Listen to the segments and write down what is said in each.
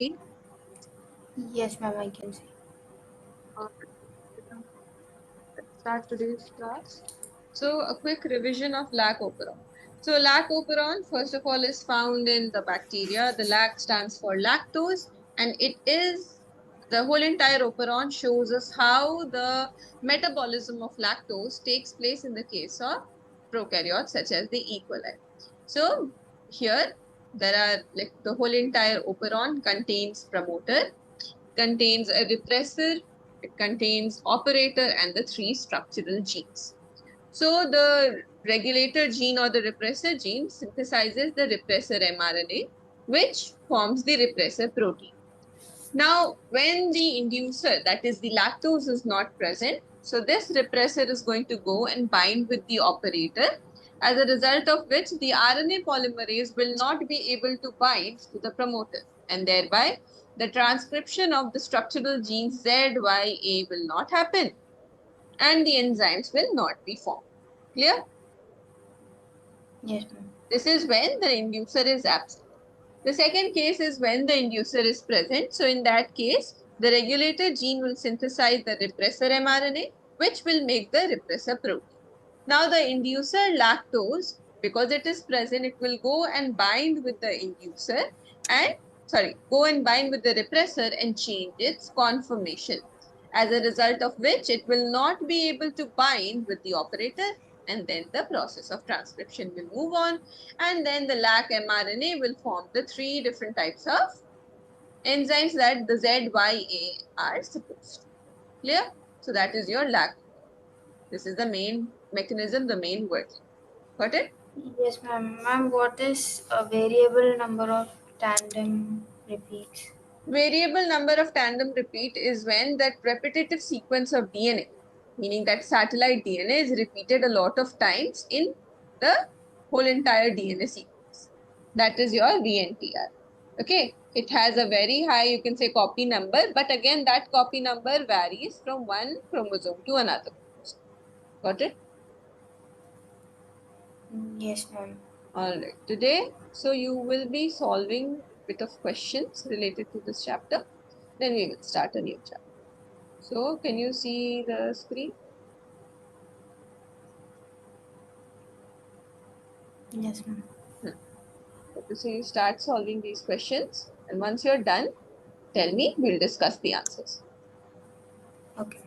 Yes, ma'am, I can see. Let's start today's class. So, a quick revision of lac operon. So, lac operon, first of all, is found in the bacteria. The lac stands for lactose, and it is the whole entire operon shows us how the metabolism of lactose takes place in the case of prokaryotes, such as the E. coli. So, here there are like the whole entire operon contains promoter, contains a repressor, it contains operator, and the three structural genes. So the regulator gene or the repressor gene synthesizes the repressor mRNA, which forms the repressor protein. Now, when the inducer, that is the lactose, is not present, so this repressor is going to go and bind with the operator, as a result of which the RNA polymerase will not be able to bind to the promoter, and thereby the transcription of the structural gene ZYA will not happen, and the enzymes will not be formed. Clear? Yes, ma'am. This is when the inducer is absent. The second case is when the inducer is present. So in that case, the regulator gene will synthesize the repressor mRNA, which will make the repressor protein. Now the inducer lactose, because it is present, it will go and bind with the inducer and go and bind with the repressor and change its conformation. As a result of which, it will not be able to bind with the operator, and then the process of transcription will move on, and then the lac mRNA will form the three different types of enzymes that the ZYA are supposed to. Clear? So that is your lac. This is the main mechanism, the main working. Got it? Yes, ma'am. Ma'am, what is a variable number of tandem repeats? Variable number of tandem repeat is when that repetitive sequence of DNA, meaning that satellite DNA, is repeated a lot of times in the whole entire DNA sequence. That is your VNTR. Okay, it has a very high, you can say, copy number, but again, that copy number varies from one chromosome to another. Got it? Yes, ma'am. All right. Today, so you will be solving a bit of questions related to this chapter. Then we will start a new chapter. So can you see the screen? Yes, ma'am. Okay, so you start solving these questions, and once you're done, tell me, we'll discuss the answers. Okay.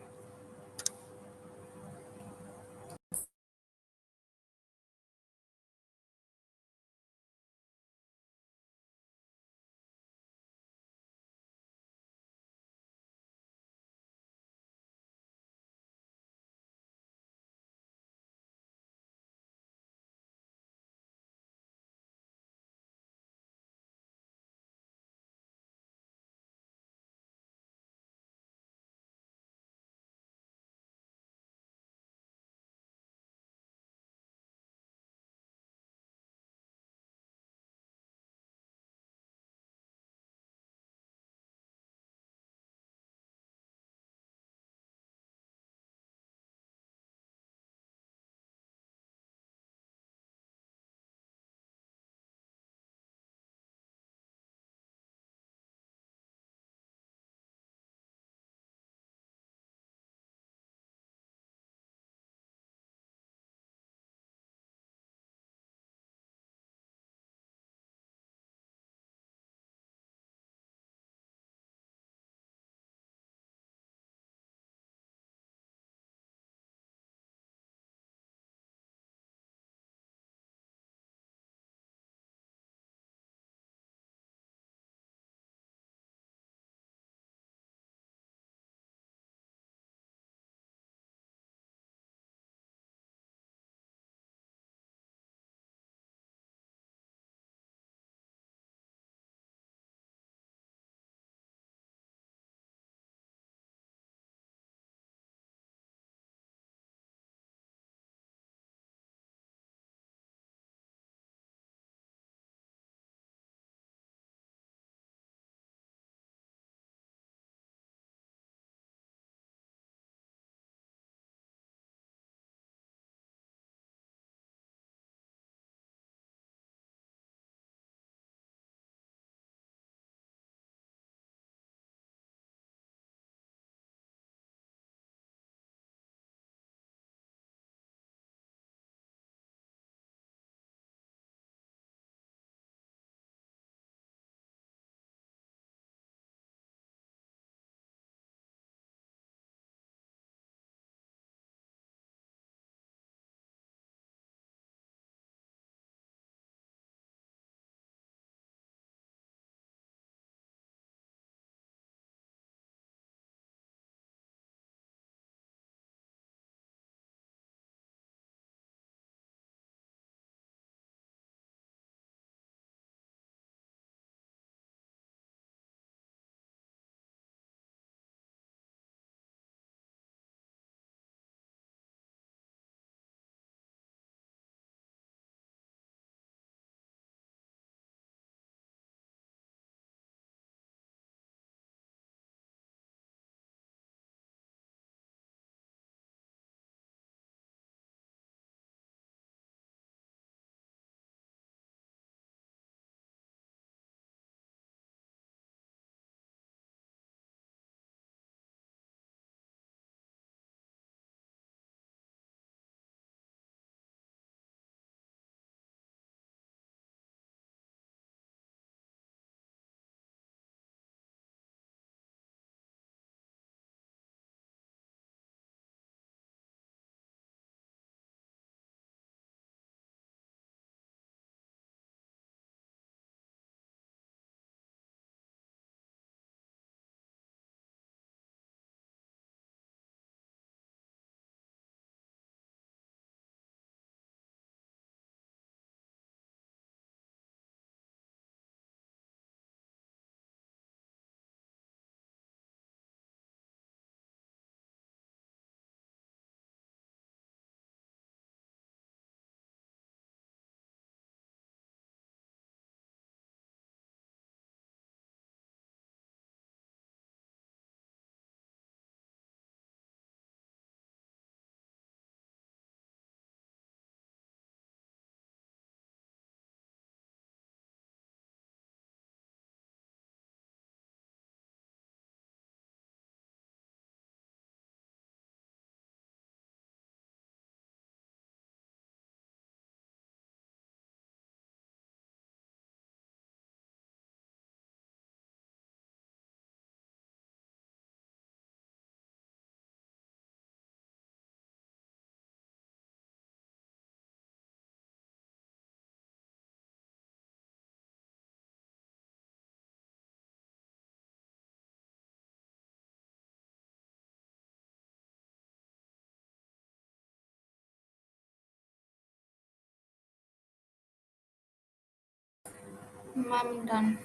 Ma'am, done.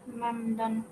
Ma'am, done.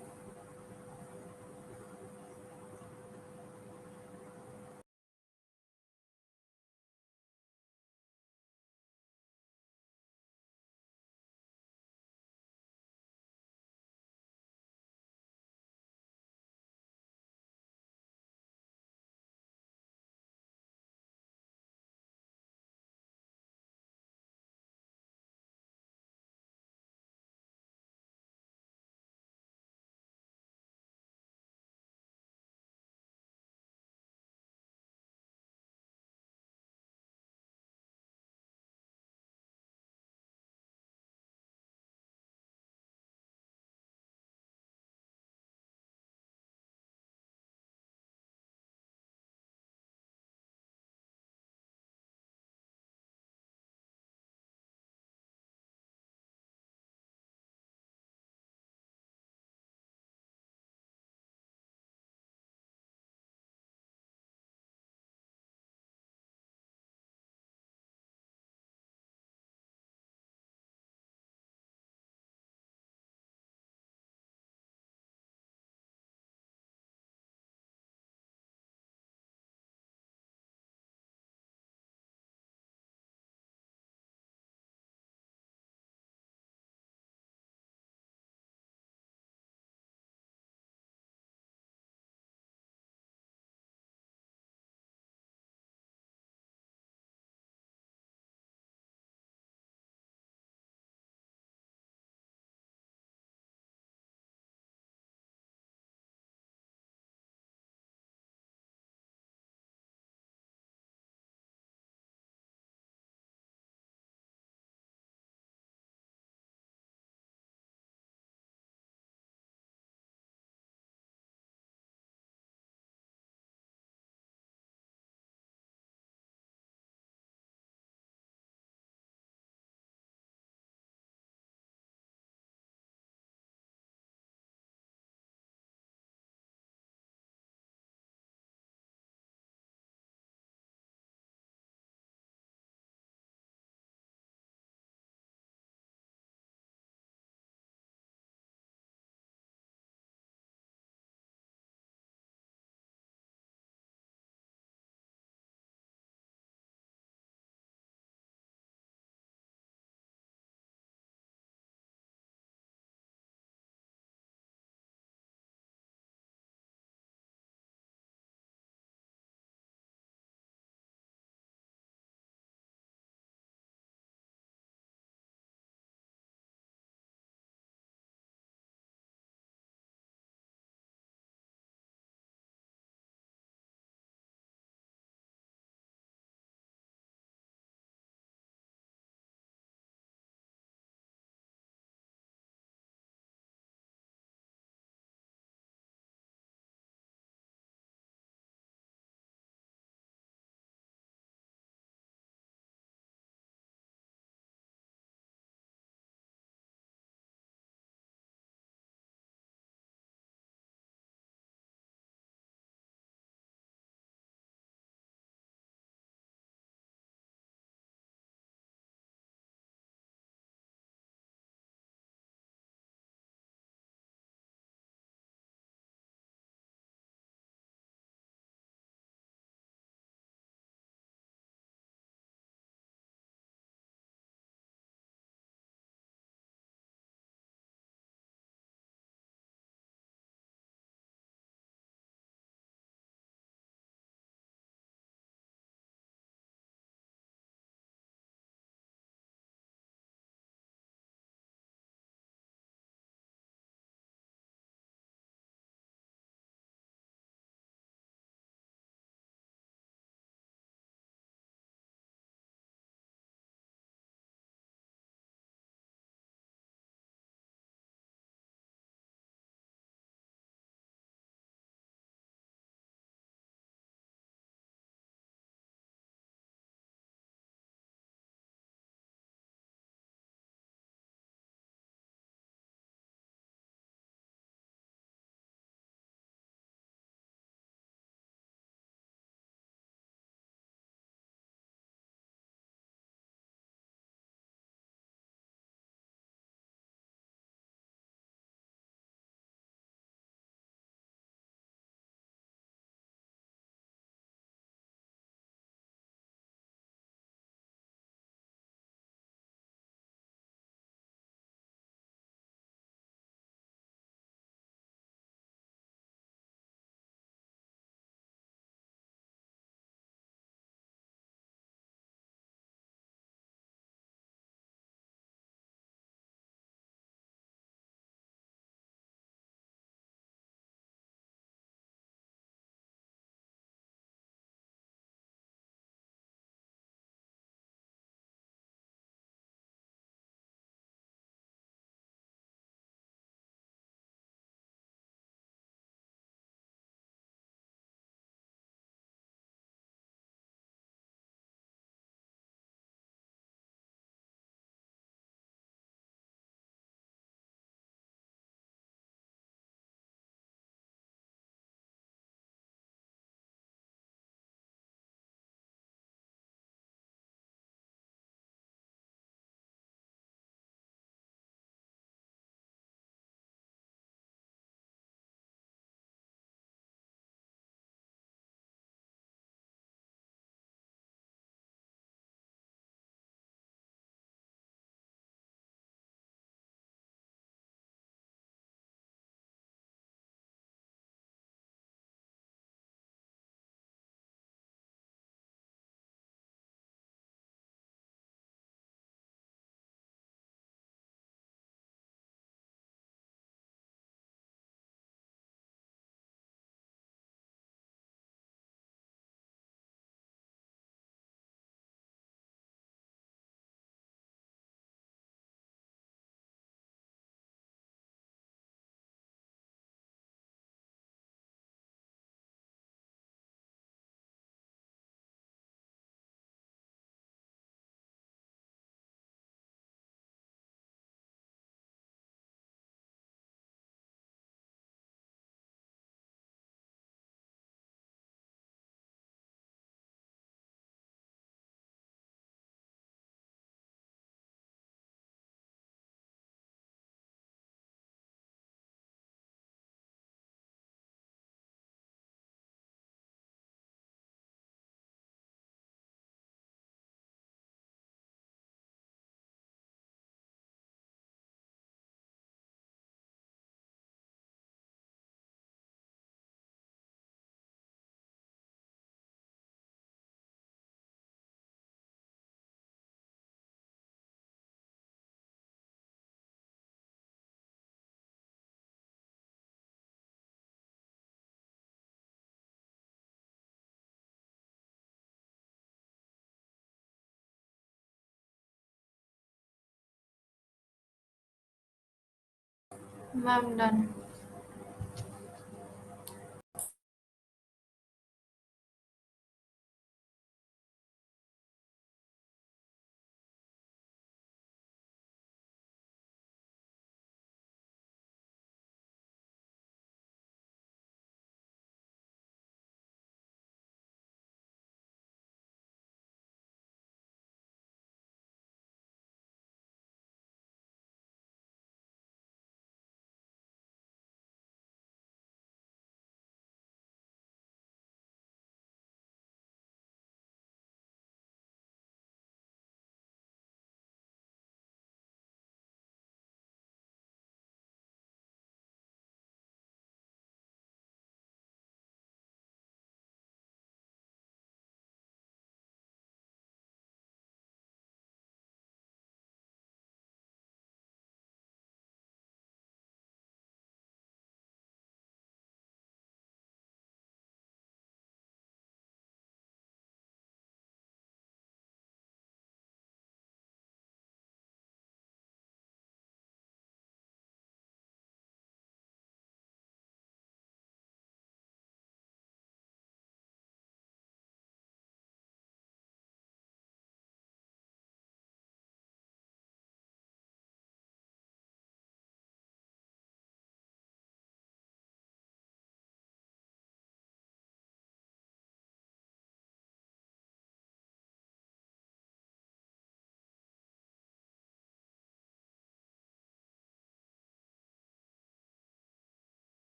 Ma'am, done.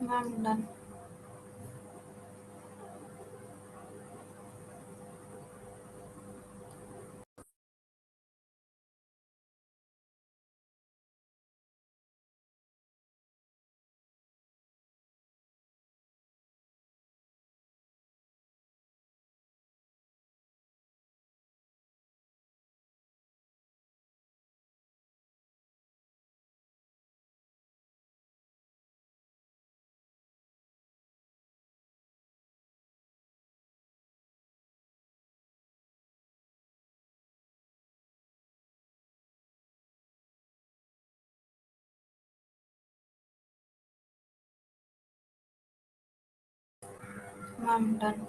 Ma'am, done. Ma'am, done.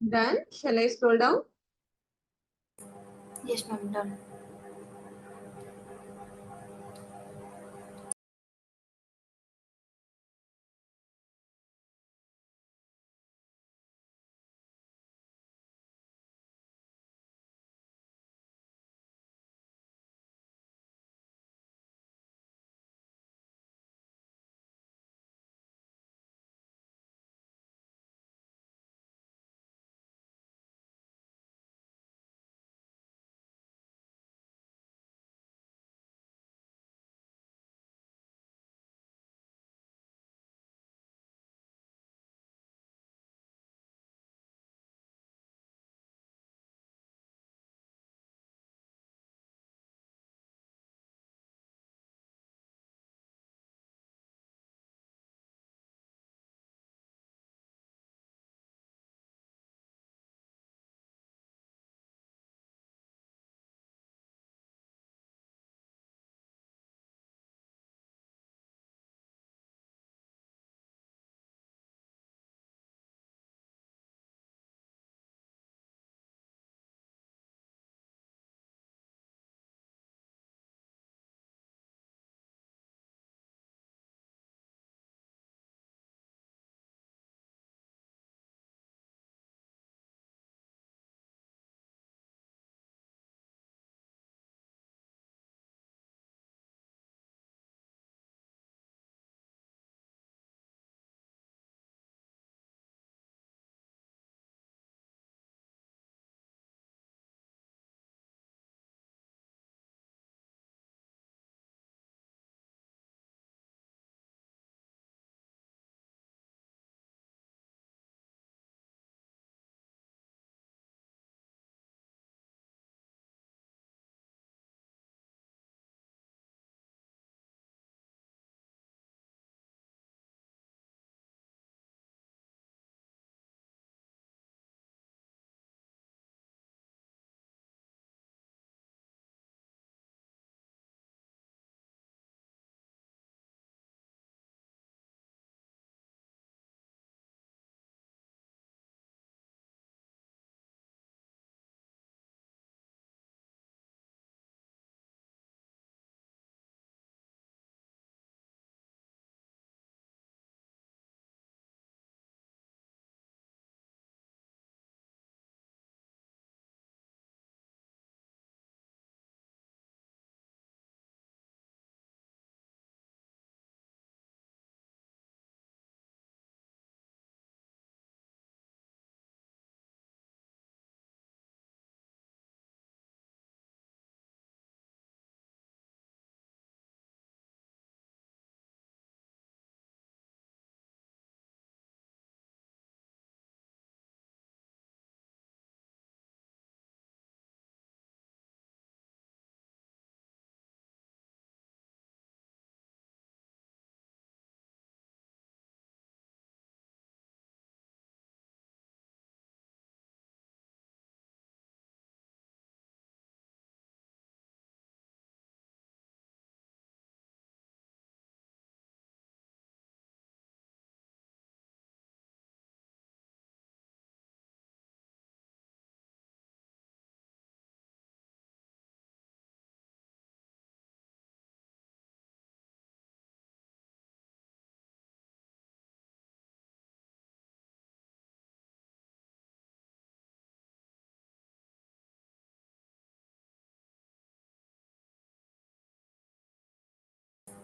Done. Shall I scroll down? Yes, ma'am, done.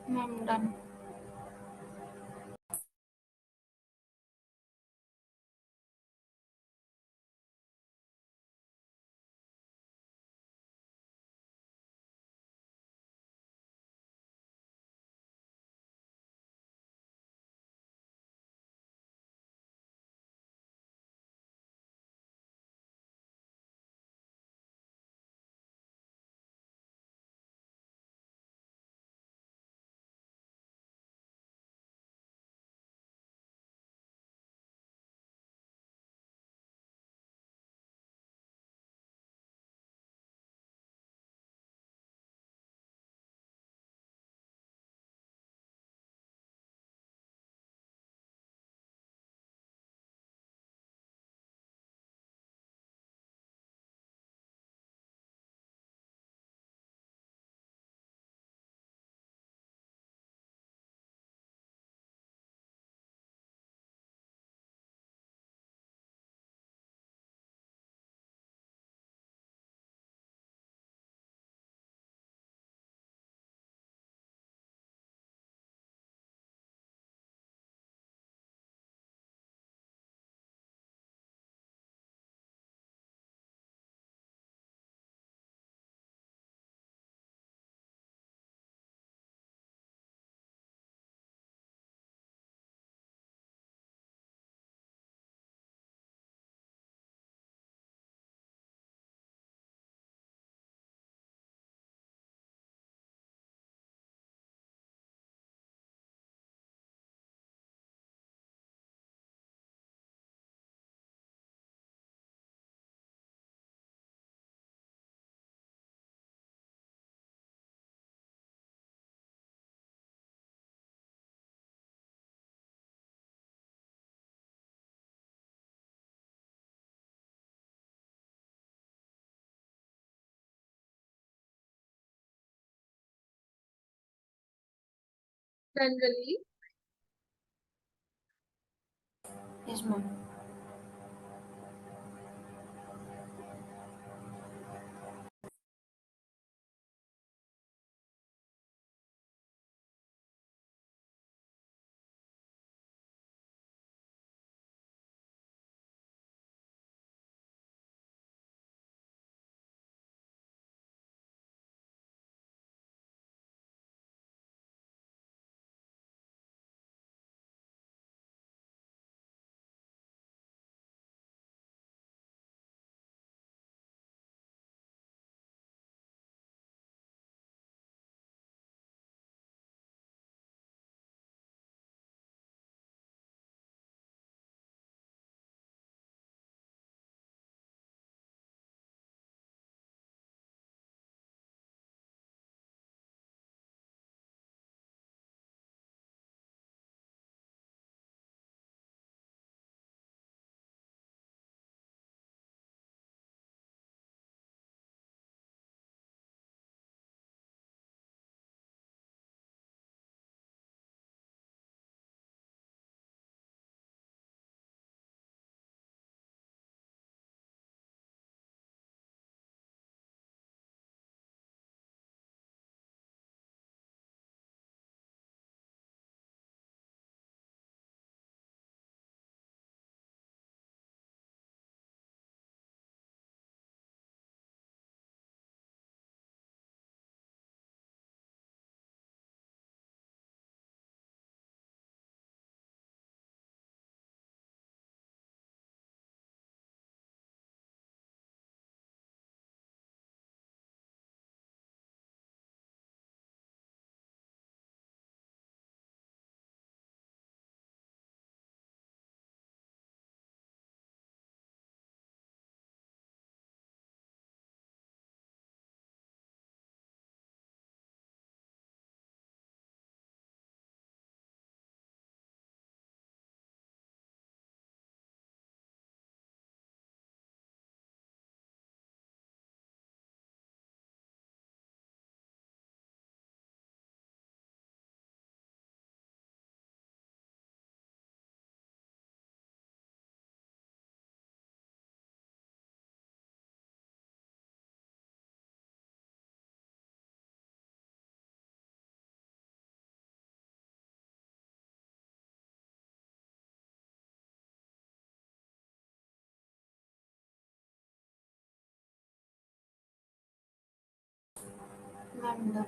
Ma'am, done. Bengali. Yes, ma'am. Ma'am, done.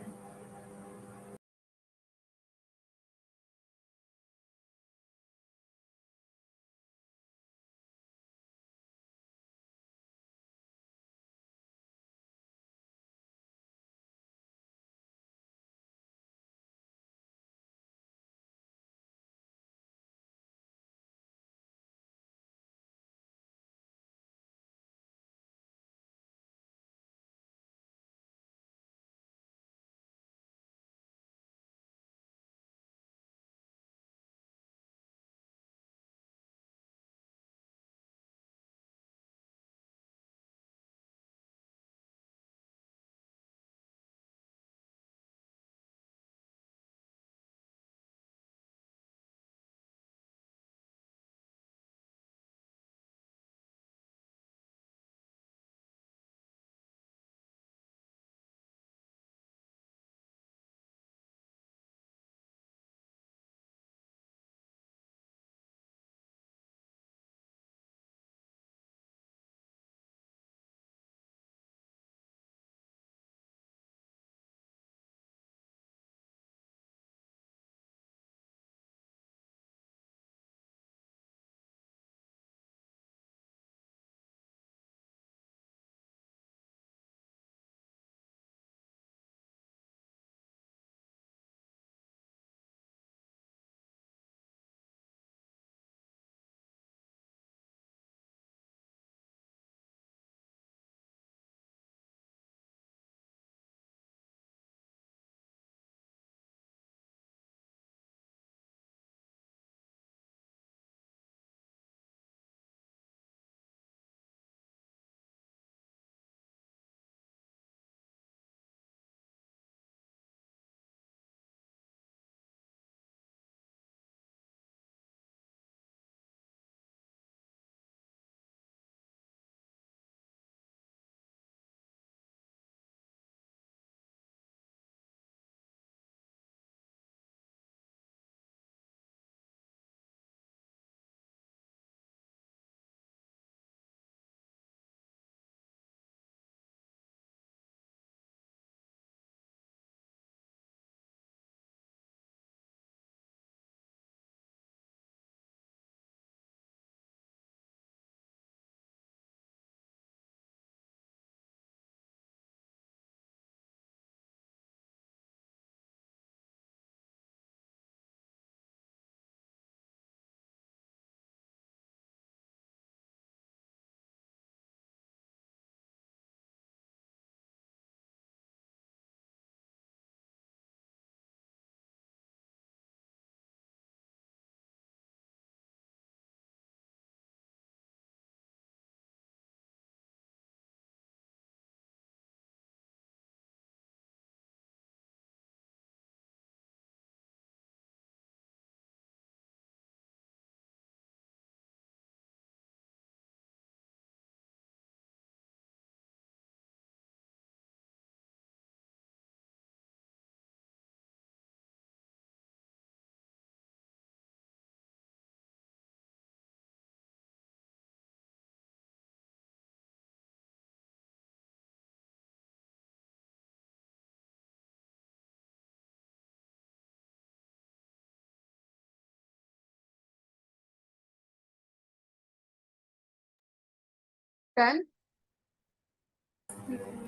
Done?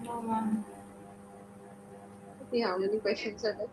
No, ma'am. See how many questions are left.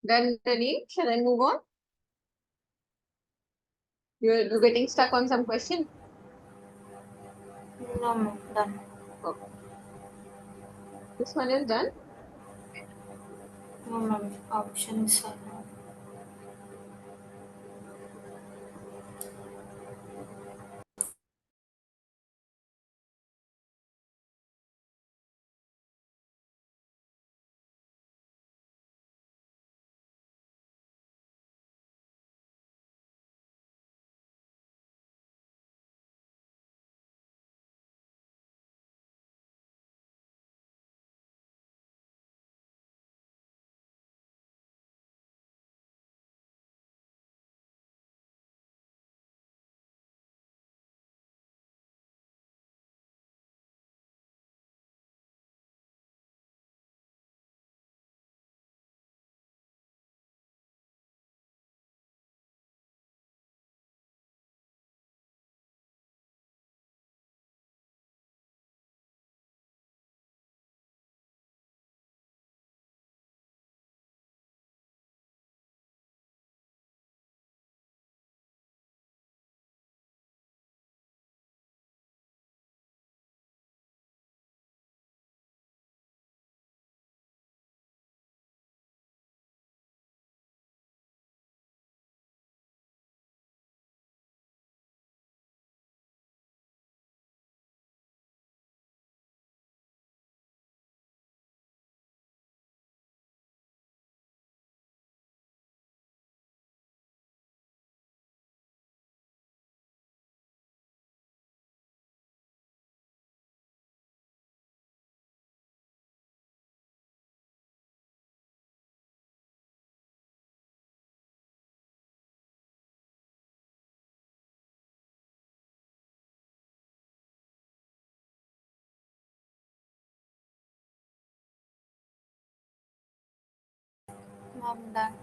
Done, Rani? Shall I move on? You're getting stuck on some question? No, ma'am. Done. Okay. This one is done. No, ma'am. Options are not. I'm done.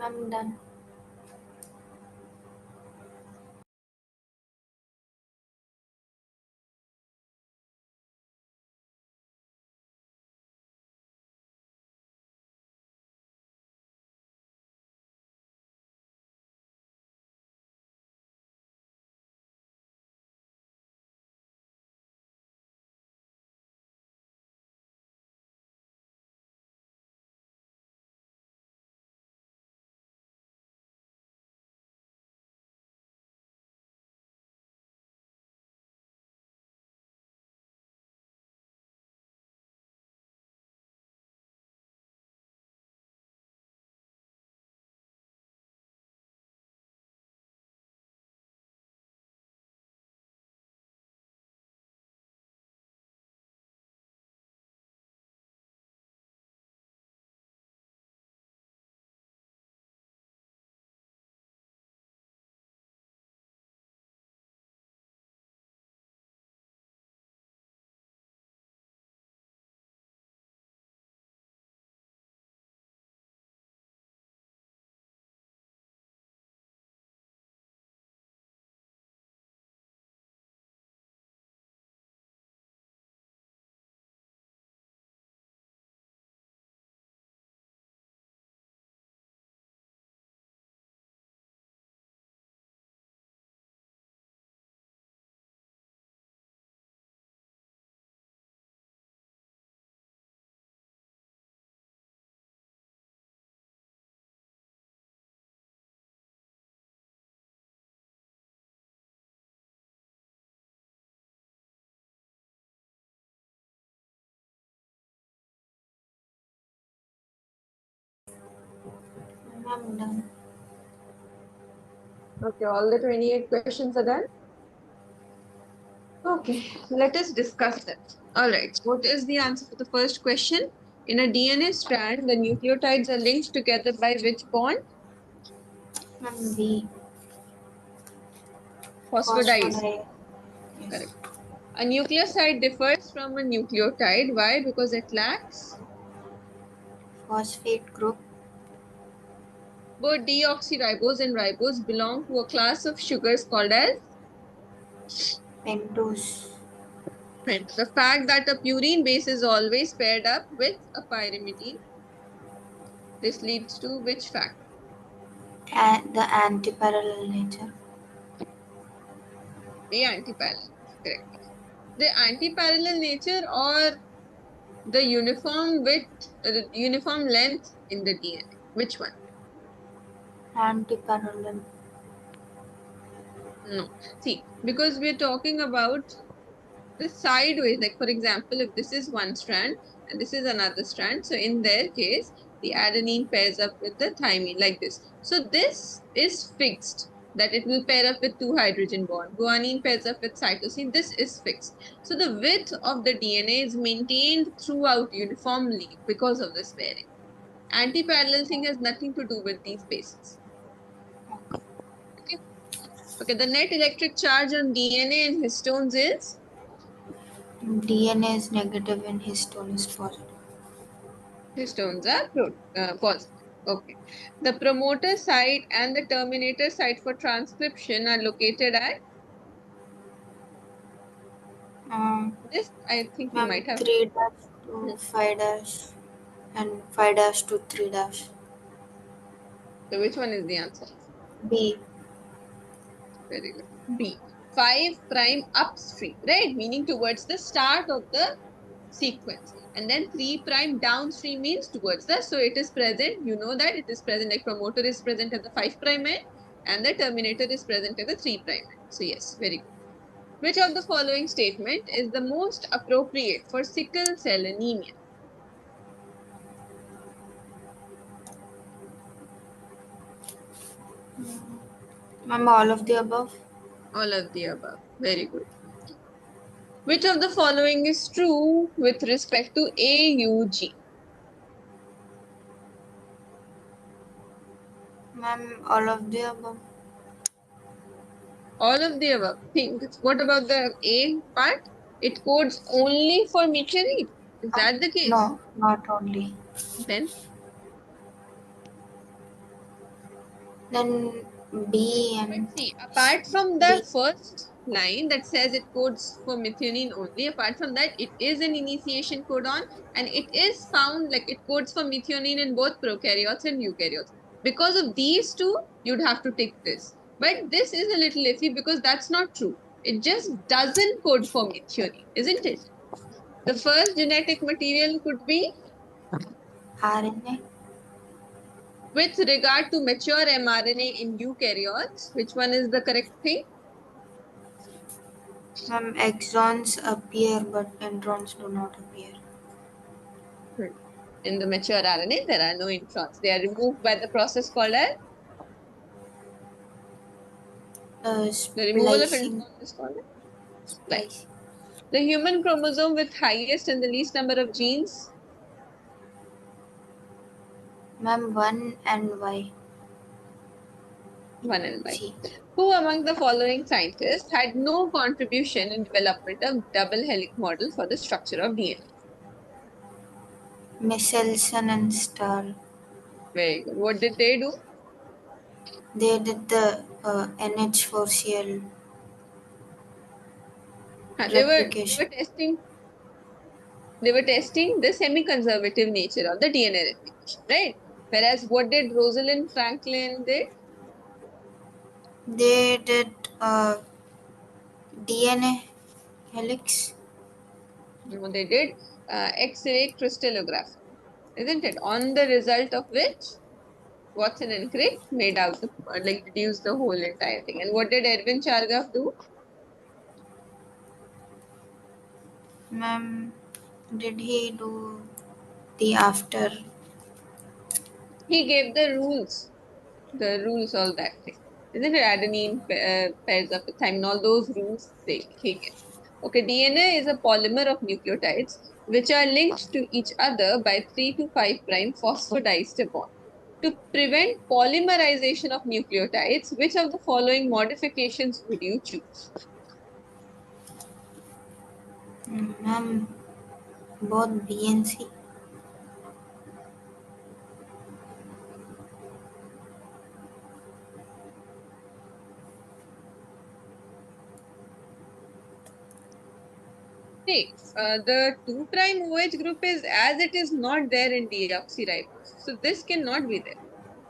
I'm done. I'm done. Okay, all the 28 questions are done. Okay, let us discuss that. All right, so what is the answer for the first question? In a DNA strand, the nucleotides are linked together by which bond? Ma'am, B. Phosphodies. Phosphodide. Correct. Yes. A nucleoside differs from a nucleotide. Why? Because it lacks Phosphate group. both deoxyribose and ribose belong to a class of sugars called as Pentose. right. The fact that a purine base is always paired up with a pyrimidine. This leads to which fact? And the antiparallel nature. The antiparallel. Correct. The antiparallel nature or the uniform length in the DNA. Which one? Antiparallel. No. See, because we're talking about the sideways, like for example, if this is one strand and this is another strand, so in their case the adenine pairs up with the thymine like this. So this is fixed, that it will pair up with two hydrogen bond. Guanine pairs up with cytosine. This is fixed. So the width of the DNA is maintained throughout uniformly because of this pairing. Anti-parallel thing has nothing to do with these bases. Okay. Okay, the net electric charge on DNA and histones is DNA is negative and histone is positive. histones are positive. Okay. The promoter site and the terminator site for transcription are located at this. I think you Ma'am, might have. 3 dash Hmm. to 5 dash and 5 dash to 3 dash. So which one is the answer? B. Very good. B. 5 prime upstream, right? Meaning towards the start of the sequence. And then 3 prime downstream means towards the, so it is present, you know that it is present, like promoter is present at the 5 prime end and the terminator is present at the 3 prime end. So yes, very good. Which of the following statement is the most appropriate for sickle cell anemia? Ma'am, all of the above. All of the above. Very good. Which of the following is true with respect to AUG? Ma'am, all of the above. All of the above. Think. What about the A part? It codes only for methionine. Is Uh, that the case? no, not only. Then Then B but and see, apart from the B. first line that says it codes for methionine only, apart from that, it is an initiation codon and it is found like it codes for methionine in both prokaryotes and eukaryotes. Because of these two, you'd have to tick this. But this is a little iffy because that's not true. It just doesn't code for methionine, isn't it? The first genetic material could be RNA. with regard to mature mRNA in eukaryotes. Which one is the correct thing? Ma'am, exons appear but introns do not appear. In the mature RNA, there are no introns. They are removed by the process called as the removal of Splicing. introns is called as splice. Splicing. The human chromosome with highest and the least number of genes, Ma'am, 1 and Y. 1 and Y. C. Who among the following scientists had no contribution in development of double helix model for the structure of DNA? Michelson and Stahl. Very good. What did they do? They did the NH4Cl replication. They were testing the semi-conservative nature of the DNA replication, right? Whereas what did Rosalind Franklin did? They did DNA helix. You know, they did X-ray crystallography, isn't it? On the result of which Watson and Crick made out the like deduced the whole entire thing. And what did Edwin Chargaff do? Ma'am, did he do the after? He gave the rules. the rules, all that thing. Isn't it? Adenine pairs up with thymine, all those rules they kick in. Okay, DNA is a polymer of nucleotides which are linked to each other by 3 to 5 prime phosphodiester bond. To prevent polymerization of nucleotides, which of the following modifications would you choose? Ma'am, both B and C. See, the 2' OH group is as it is not there in deoxyribose. So this cannot be there.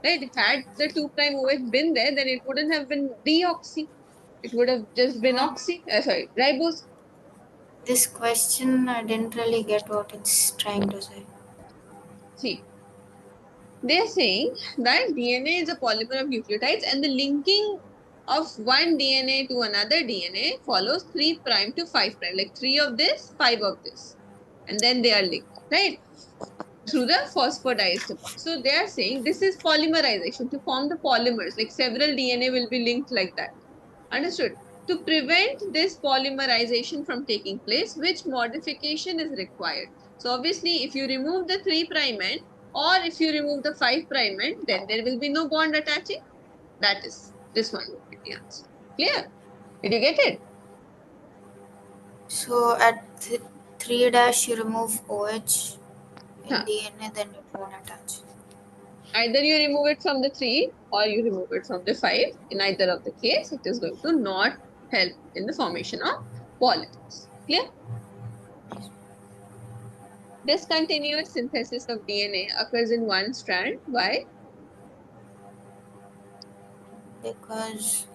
Right? Had the 2' OH been there, then it wouldn't have been deoxy. It would have just been Ma'am, ribose. this question I didn't really get what it's trying to say. See, they're saying that DNA is a polymer of nucleotides and the linking of one DNA to another DNA follows 3' to 5', like 3 of this, 5 of this. And then they are linked, right? Through the phosphodiester bond. So they are saying this is polymerization to form the polymers, like several DNA will be linked like that. Understood? To prevent this polymerization from taking place, which modification is required? So obviously, if you remove the 3' end or if you remove the 5' end, then there will be no bond attaching. That is, this one would be the answer. Clear? Did you get it? So at 3 dash you remove OH in Huh. DNA, then it won't attach. Either you remove it from the 3 or you remove it from the 5. In either of the case, it is going to not help in the formation of polymers. Clear? Discontinued synthesis of DNA occurs in one strand. Why? Because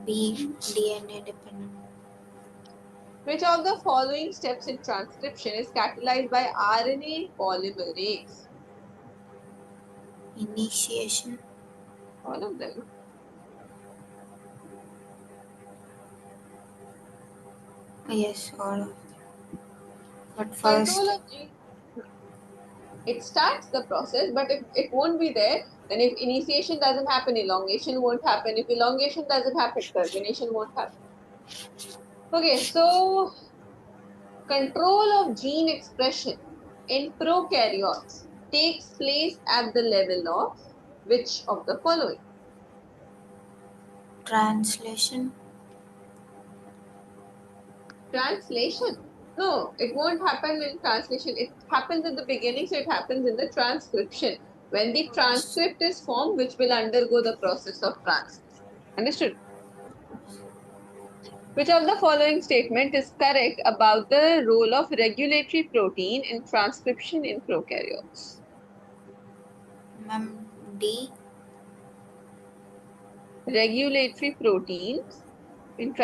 B DNA dependent. Which of the following steps in transcription is catalyzed by RNA polymerase? Initiation. All of them. Yes, all of them. But Control first, of gene. It starts the process, but if it won't be there, then if initiation doesn't happen, elongation won't happen. If elongation doesn't happen, termination won't happen. Okay, so control of gene expression in prokaryotes takes place at the level of which of the following? translation. Translation. No, it won't happen in translation. It happens at the beginning, so it happens in the transcription. When the Yes. transcript is formed, which will undergo the process of translation. Understood? Which of the following statement is correct about the role of regulatory protein in transcription in prokaryotes? Ma'am, D. Regulatory proteins in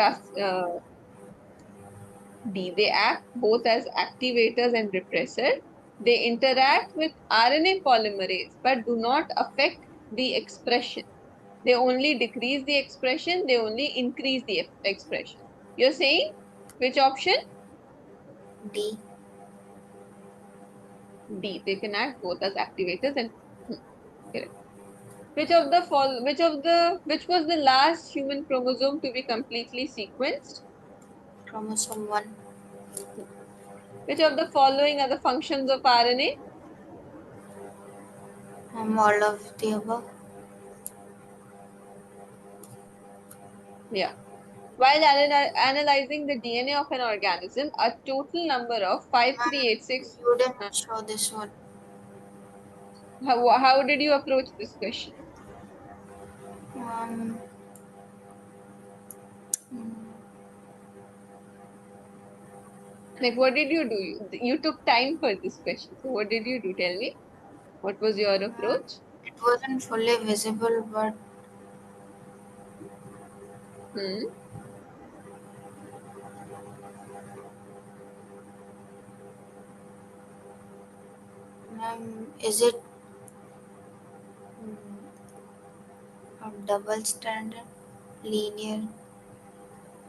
D. They act both as activators and repressors. They interact with RNA polymerase but do not affect the expression. They only decrease the expression, they only increase the expression. You're saying which option? D. D. They can act both as activators and correct. Which was the last human chromosome to be completely sequenced? Chromosome 1. Which of the following are the functions of RNA? All of the above. Yeah. While analyzing the DNA of an organism, a total number of Ma'am, 5386. you didn't show this one. How did you approach this question? Um, mm, Like, what did you do? You took time for this question. So, what did you do? Tell me. What was your ma'am, approach? it wasn't fully visible, but Hmm. is it a double stranded, linear?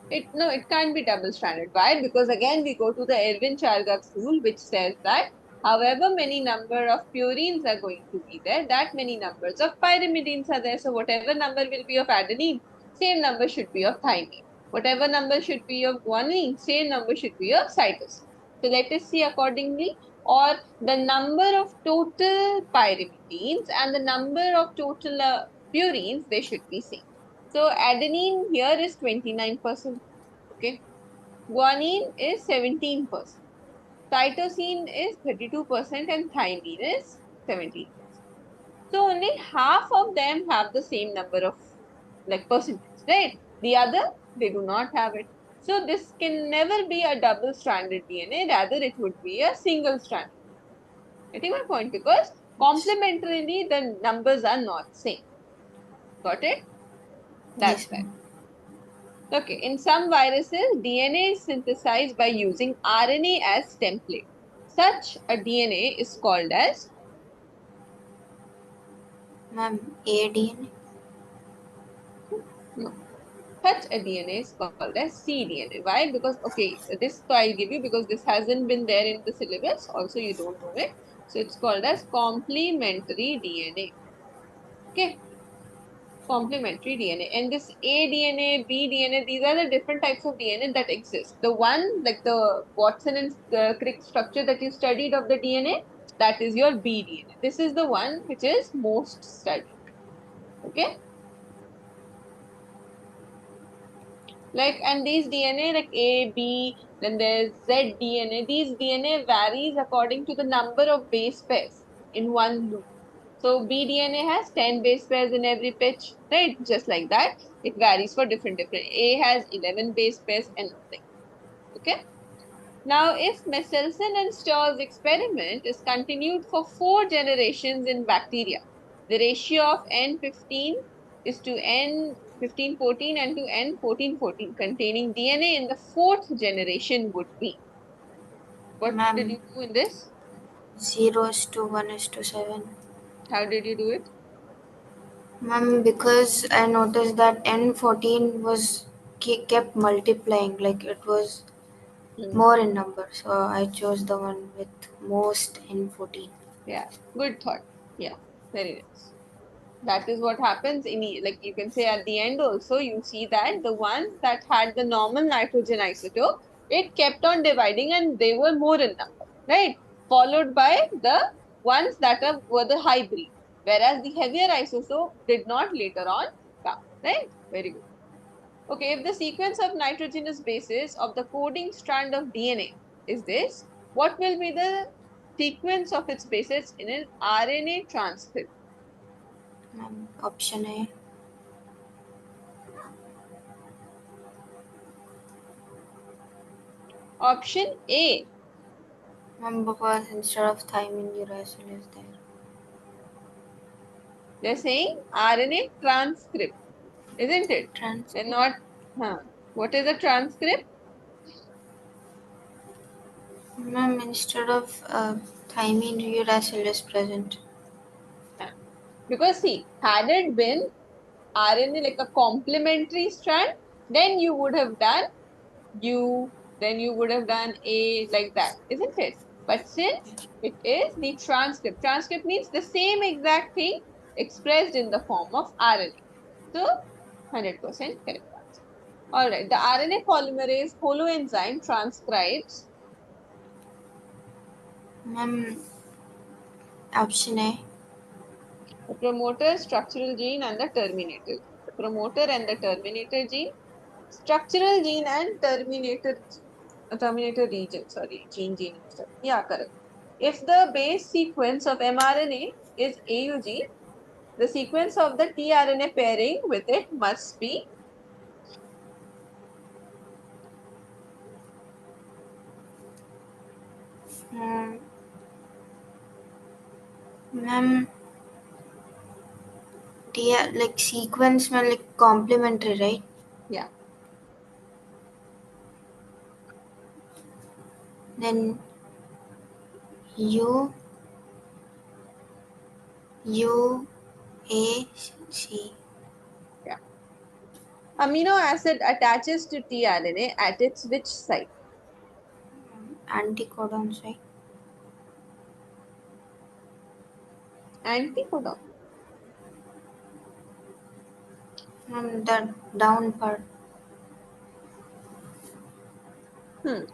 It can't be double stranded. Why? Because again we go to the Erwin Chargaff's rule, which says that however many number of purines are going to be there, that many numbers of pyrimidines are there. So whatever number will be of adenine, same number should be of thymine. Whatever number should be of guanine, same number should be of cytosine. So let us see accordingly, or the number of total pyrimidines and the number of total purines, they should be same. So adenine here is 29%. Okay. Guanine is 17%. Cytosine is 32% and thymine is 17%. So only half of them have the same number of like percentage, right? The other, they do not have it. So this can never be a double-stranded DNA, rather it would be a single-stranded. Getting my point? Because complementarily the numbers are not same. Got it? That's Yes, right. ma'am. Okay, in some viruses, DNA is synthesized by using RNA as template. Such a DNA is called as, Ma'am, ADN. no, such a DNA is called as cDNA. Why? Because, okay, this I'll give you because this hasn't been there in the syllabus. Also, you don't know it. So, it's called as complementary DNA. Okay, complementary DNA. And this A DNA, B DNA, these are the different types of DNA that exist. The one, like the Watson and Crick structure that you studied of the DNA, that is your B DNA. This is the one which is most studied. Okay. Like, and these DNA, like A, B, then there's Z DNA. These DNA varies according to the number of base pairs in one loop. So BDNA has 10 base pairs in every pitch, right? Just like that. It varies for different. A has 11 base pairs and nothing. Okay. Now, if Michelson and Storr's experiment is continued for 4 generations in bacteria, the ratio of N15 is to N1514 and to N1414 containing DNA in the 4th generation would be. What did Ma'am, you do in this? 0:1:7. How did you do it? Ma'am, because I noticed that N14 was kept multiplying, like it was Hmm. more in number, so I chose the one with most N14. Yeah, good thought. Yeah, very nice. That is what happens in, like you can say at the end also, you see that the one that had the normal nitrogen isotope, it kept on dividing and they were more in number, right? Followed by the ones that were the hybrid, whereas the heavier isotope did not later on come, right? Very good. Okay, if the sequence of nitrogenous bases of the coding strand of DNA is this, what will be the sequence of its bases in an RNA transcript? Ma'am, option A. Option A. Ma'am, because instead of thymine, uracil is there. They're saying RNA transcript, isn't it? They're Transcript. not, huh. What is a transcript? Ma'am, instead of thymine, uracil is present. Huh. Because see, had it been RNA like a complementary strand, then you would have done U, then you would have done A like that, isn't it? But since it is the transcript, transcript means the same exact thing expressed in the form of RNA. So, 100% correct answer. Alright, the RNA polymerase holoenzyme transcribes Ma'am, option A. the promoter, structural gene, and the terminator gene. The promoter and the terminator gene, structural gene and terminator region, sorry, gene. Yeah, correct. If the base sequence of mRNA is AUG, the sequence of the tRNA pairing with it must be Hmm. Ma'am, like sequence में like complementary, right? yeah. Then U U A C. Yeah. Amino acid attaches to tRNA at its which site? Anticodons, right? Anticodon. The down part. Hmm.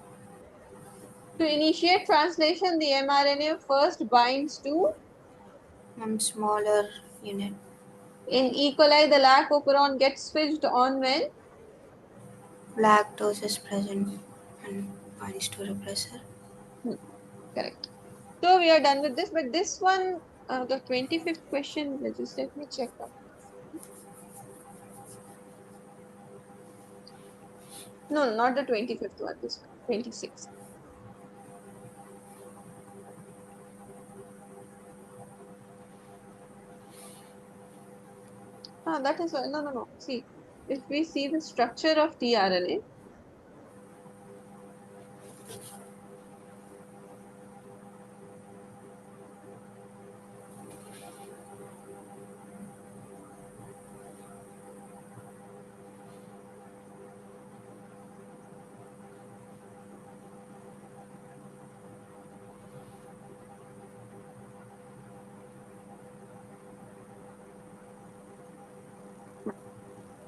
To initiate translation, the mRNA first binds to, Smaller unit. in E. coli, the lac operon gets switched on when? Lactose is present and binds to repressor. Hmm. Correct. So we are done with this, but this one, the 25th question, let me check out. No, not the 25th one, this one, 26th. That is why, no. See, if we see the structure of tRNA,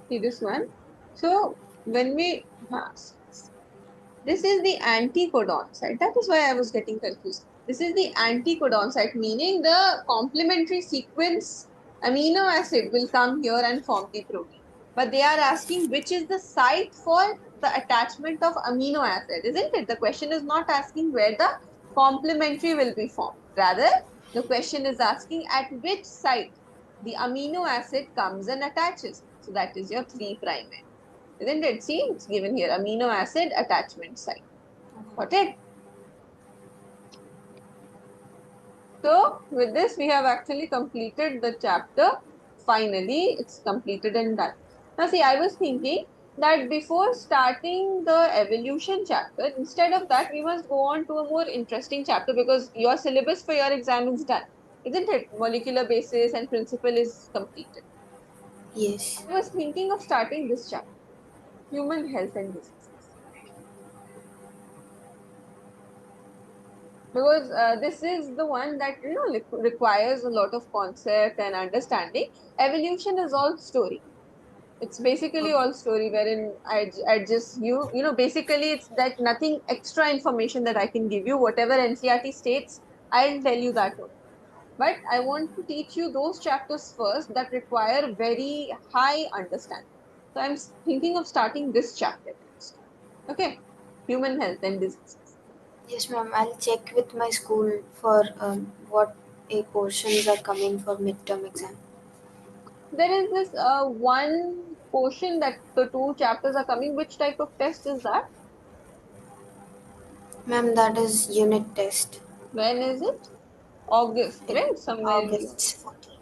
see this one. So when we, this is the anticodon site. That is why I was getting confused. This is the anticodon site, meaning the complementary sequence amino acid will come here and form the protein. But they are asking which is the site for the attachment of amino acid, isn't it? The question is not asking where the complementary will be formed. Rather, the question is asking at which site the amino acid comes and attaches. So that is your 3' end. Isn't it? See, it's given here amino acid attachment site. Got it? So, with this, we have actually completed the chapter. Finally, it's completed and done. Now, see, I was thinking that before starting the evolution chapter, instead of that, we must go on to a more interesting chapter because your syllabus for your exam is done. Isn't it? Molecular basis and principle is completed. Yes. I was thinking of starting this chapter, human health and diseases. Because this is the one that requires a lot of concept and understanding. Evolution is all story. It's basically Okay. all story wherein I just basically it's that nothing extra information that I can give you. Whatever NCRT states, I'll tell you that only. But I want to teach you those chapters first that require very high understanding. So I'm thinking of starting this chapter first. Okay, human health and diseases. Yes, ma'am. I'll check with my school for what a portions are coming for midterm exam. There is this one portion that the two chapters are coming. Which type of test is that? Ma'am, that is unit test. When is it? August, It, right? Somewhere in the August August.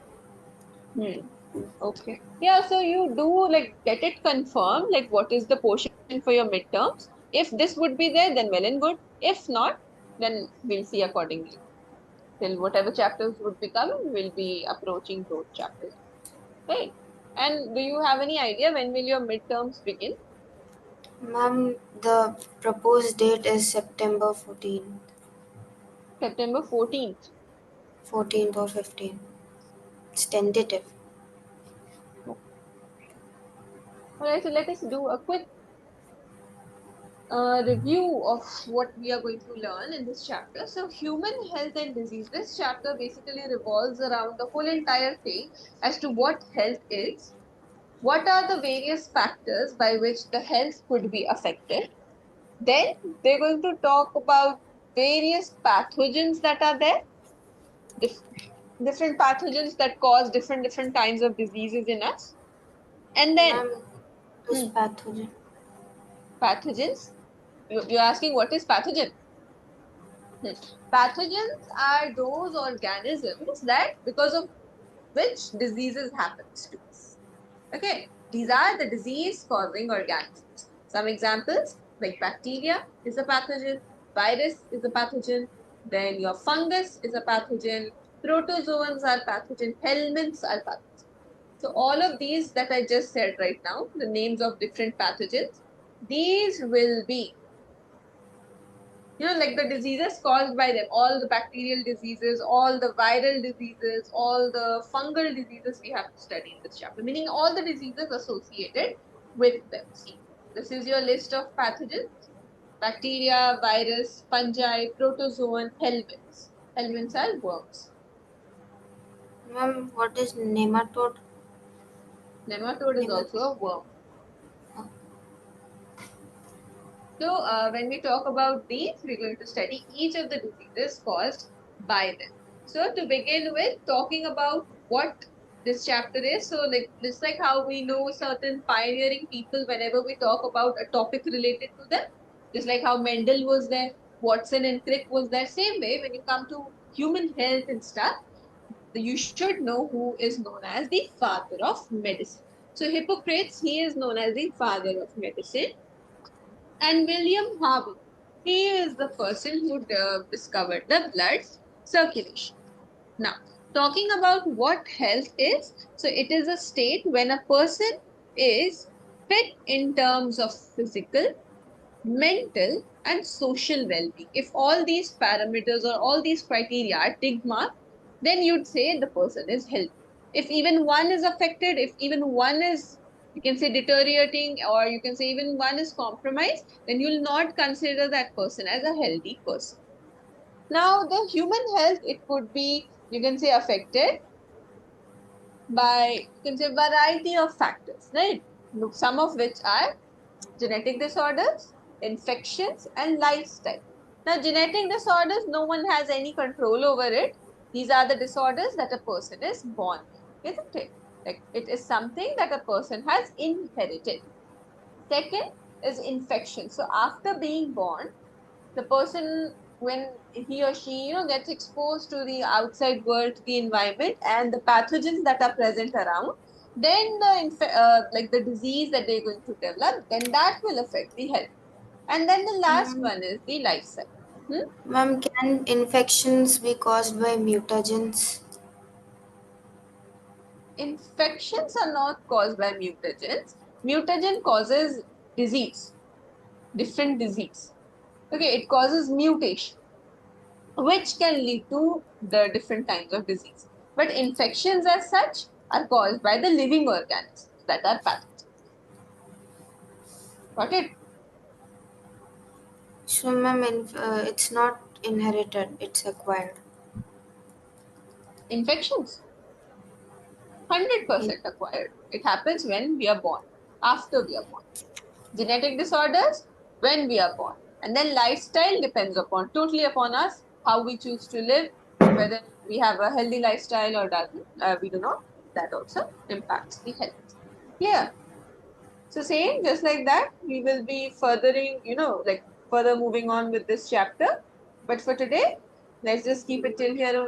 14. Hmm. Okay. Yeah, so you do like get it confirmed, like what is the portion for your midterms. If this would be there, then well and good. If not, then we'll see accordingly. Till whatever chapters would be coming, we'll be approaching those chapters. Right. And do you have any idea when will your midterms begin? Ma'am, the proposed date is September 14th, September 14th. 14th or 15th. It's tentative. Alright, so let us do a quick review of what we are going to learn in this chapter. So, human health and disease. This chapter basically revolves around the whole entire thing as to what health is, what are the various factors by which the health could be affected. Then they're going to talk about various pathogens that are there, dif- different pathogens that cause different kinds of diseases in us. And then Ma'am, this hmm, pathogen. pathogens. You're asking what is pathogen? Hmm. Pathogens are those organisms that because of which diseases happens to us. Okay, these are the disease causing organisms. Some examples like bacteria is a pathogen, virus is a pathogen, then your fungus is a pathogen, protozoans are pathogen, helminths are pathogen. So all of these that I just said right now, the names of different pathogens, these will be Like the diseases caused by them, all the bacterial diseases, all the viral diseases, all the fungal diseases we have to study in this chapter, meaning all the diseases associated with them. See, this is your list of pathogens: bacteria, virus, fungi, protozoan, helminths. Helminths are worms. Ma'am, what is nematode? Nematode is also Nematode. a worm. So, when we talk about these, we're going to study each of the diseases caused by them. So, to begin with, talking about what this chapter is. So, like just like how we know certain pioneering people whenever we talk about a topic related to them, just like how Mendel was there, Watson and Crick was there. Same way, when you come to human health and stuff, you should know who is known as the father of medicine. So, Hippocrates, he is known as the father of medicine. And William Harvey, he is the person who discovered the blood circulation. Now, talking about what health is, so it is a state when a person is fit in terms of physical, mental, and social well-being. If all these parameters or all these criteria are tick mark, then you'd say the person is healthy. If even one is affected, if even one is, you can say, deteriorating, or you can say even one is compromised, then you'll not consider that person as a healthy person. Now, the human health, it could be, you can say, affected by, you can say, variety of factors, right? Some of which are genetic disorders, infections, and lifestyle. Now, genetic disorders, no one has any control over it. These are the disorders that a person is born with, isn't it? Like it is something that a person has inherited. Second is infection. So, after being born, the person, when he or she gets exposed to the outside world, to the environment and the pathogens that are present around, then like the disease that they're going to develop, then that will affect the health. And then the last Ma'am, one is the lifestyle. Hmm? ma'am, can infections be caused by mutagens? Infections are not caused by mutagens. Mutagen causes disease, different disease. Okay, it causes mutation, which can lead to the different kinds of disease. But infections as such are caused by the living organisms that are pathogens. Got it? So, ma'am, it's not inherited; it's acquired. Infections, In, 100% acquired. It happens when we are born, after we are born. Genetic disorders, when we are born. And then lifestyle depends upon, totally upon us, how we choose to live, whether we have a healthy lifestyle or doesn't. We do not. That also impacts the health. Yeah. So same, just like that, we will be furthering, like further moving on with this chapter. But for today, let's just keep it till here